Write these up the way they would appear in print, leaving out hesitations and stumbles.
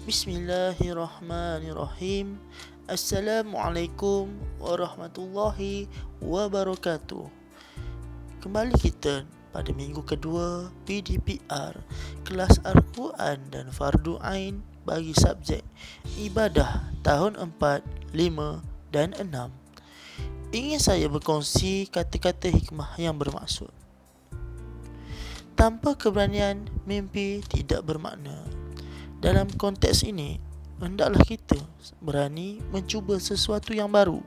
Bismillahirrahmanirrahim. Assalamualaikum warahmatullahi wabarakatuh. Kembali kita pada minggu kedua PDPR kelas Al-Quran dan Fardu Ain bagi subjek ibadah tahun 4, 5 dan 6. Ingin saya berkongsi kata-kata hikmah yang bermaksud. Tanpa keberanian, mimpi tidak bermakna. Dalam konteks ini, hendaklah kita berani mencuba sesuatu yang baru,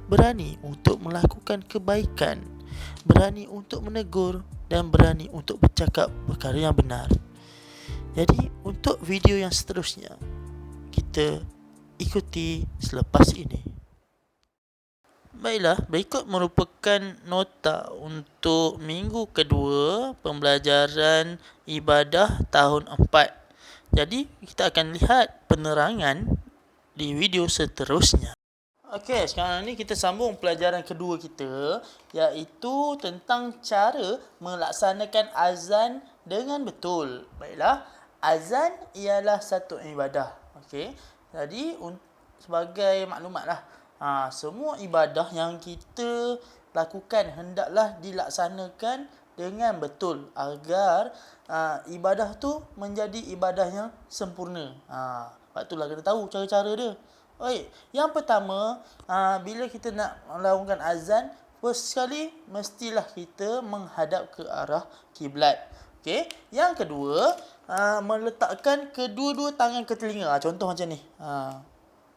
berani untuk melakukan kebaikan, berani untuk menegur dan berani untuk bercakap perkara yang benar. Jadi, untuk video yang seterusnya, kita ikuti selepas ini. Baiklah, berikut merupakan nota untuk minggu kedua pembelajaran ibadah tahun 4. Jadi, kita akan lihat penerangan di video seterusnya. Okey, sekarang ni kita sambung pelajaran kedua kita, iaitu tentang cara melaksanakan azan dengan betul. Baiklah, azan ialah satu ibadah. Okey, jadi sebagai maklumatlah, semua ibadah yang kita lakukan hendaklah dilaksanakan dengan betul agar ibadah tu menjadi ibadah yang sempurna. Sebab itulah kena tahu cara-cara dia. Oi, yang pertama, bila kita nak melakukan azan, first sekali mestilah kita menghadap ke arah kiblat. Okey, yang kedua, meletakkan kedua-dua tangan ke telinga. Contoh macam ni.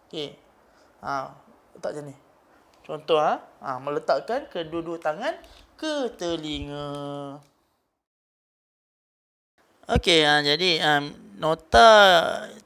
Okey. Letak macam ni. Contoh, meletakkan kedua-dua tangan ke telinga. Okey, jadi nota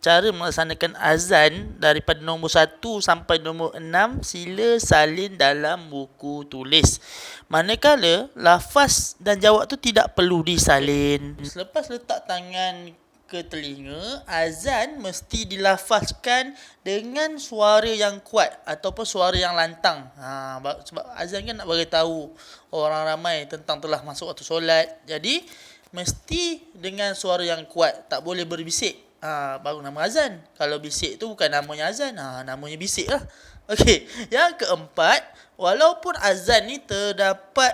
cara melaksanakan azan daripada nombor 1 sampai nombor 6 sila salin dalam buku tulis. Manakala lafaz dan jawab tu tidak perlu disalin. Selepas letak tangan ke telinga, azan mesti dilafazkan dengan suara yang kuat ataupun suara yang lantang. Sebab azan kan nak beritahu orang ramai tentang telah masuk waktu solat. Jadi mesti dengan suara yang kuat, tak boleh berbisik. Baru nama azan. Kalau bisik tu bukan namanya azan, namanya bisik lah. Okey, yang keempat, walaupun azan ni terdapat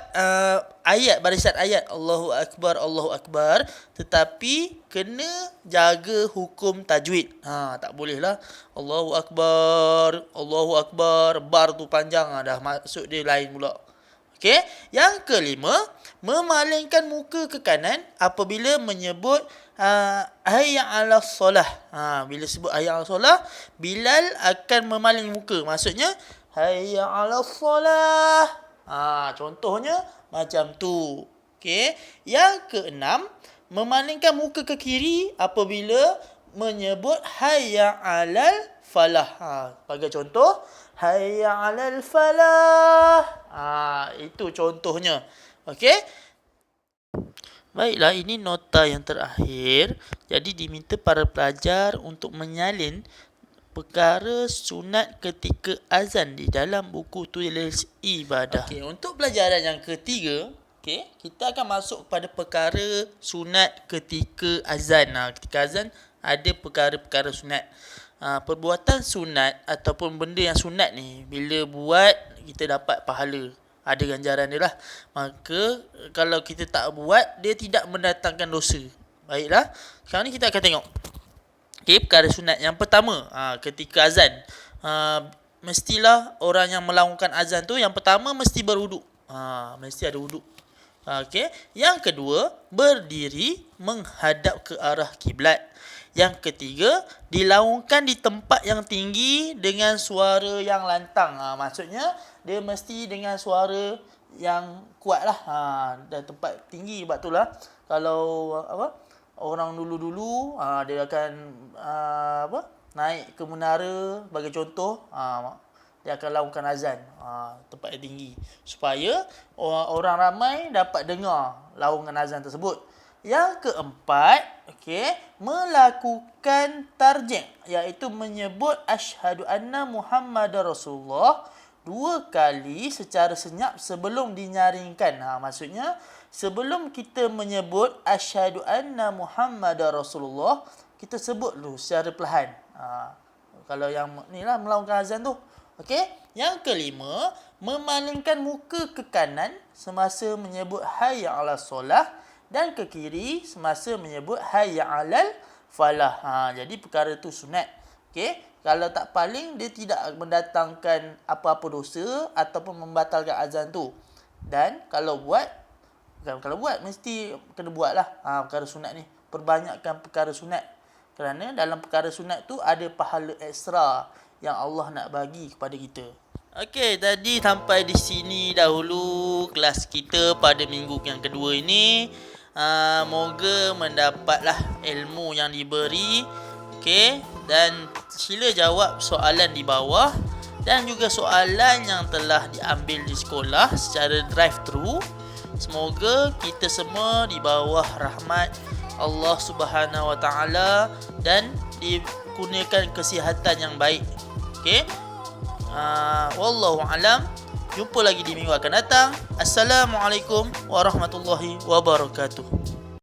barisan ayat Allahu Akbar, tetapi kena jaga hukum tajwid. Tak boleh lah Allahu Akbar, bar tu panjang, dah maksud dia lain pula. Okey, yang kelima, memalingkan muka ke kanan apabila menyebut hayya 'alas solah. Bila sebut hayya 'alas solah, Bilal akan memaling muka. Maksudnya hayya 'alas solah. Contohnya macam tu. Okey, yang keenam, memalingkan muka ke kiri apabila menyebut hayya 'alal falah. Sebagai contoh, hayya 'alal falah. Itu contohnya. Okey. Baiklah, ini nota yang terakhir. Jadi diminta para pelajar untuk menyalin perkara sunat ketika azan di dalam buku tulis ibadah. Okey, untuk pelajaran yang ketiga, kita akan masuk kepada perkara sunat ketika azan. Ketika azan ada perkara-perkara sunat. Perbuatan sunat ataupun benda yang sunat ni, bila buat kita dapat pahala, ada ganjaran dia lah. Maka kalau kita tak buat, dia tidak mendatangkan dosa. Baiklah, sekarang ni kita akan tengok perkara sunat. Yang pertama, ketika azan, mestilah orang yang melakukan azan tu, yang pertama mesti berwuduk. Mesti ada wuduk. Yang kedua, berdiri menghadap ke arah kiblat. Yang ketiga, dilaungkan di tempat yang tinggi dengan suara yang lantang. Maksudnya dia mesti dengan suara yang kuat lah. Dan tempat tinggi. Sebab itulah kalau orang dulu-dulu dia akan naik ke menara, bagi contoh, dia akan lakukan azan tempat yang tinggi supaya orang ramai dapat dengar laungan azan tersebut. Yang keempat, melakukan tarjih, iaitu menyebut asyhadu anna Muhammadar Rasulullah 2 kali secara senyap sebelum dinyaringkan. Maksudnya sebelum kita menyebut asyhadu anna Muhammadar Rasulullah, kita sebut dulu secara perlahan. Kalau yang ni lah melaungkan azan tu. Okey. Yang kelima, memalingkan muka ke kanan semasa menyebut hayya 'alas solah dan ke kiri semasa menyebut hayya 'alal falah. Jadi perkara tu sunat. Okey. Kalau tak paling, dia tidak mendatangkan apa-apa dosa ataupun membatalkan azan tu. Dan kalau buat mesti kena buat lah perkara sunat ni. Perbanyakkan perkara sunat. Kerana dalam perkara sunat tu ada pahala ekstra yang Allah nak bagi kepada kita. Okey, tadi sampai di sini dahulu kelas kita pada minggu yang kedua ini. Moga mendapatlah ilmu yang diberi. Okey, dan sila jawab soalan di bawah dan juga soalan yang telah diambil di sekolah secara drive-thru. Semoga kita semua di bawah rahmat Allah Subhanahu Wa Taala dan dikurniakan kesihatan yang baik. Okey. Wallahu alam. Jumpa lagi di minggu akan datang. Assalamualaikum warahmatullahi wabarakatuh.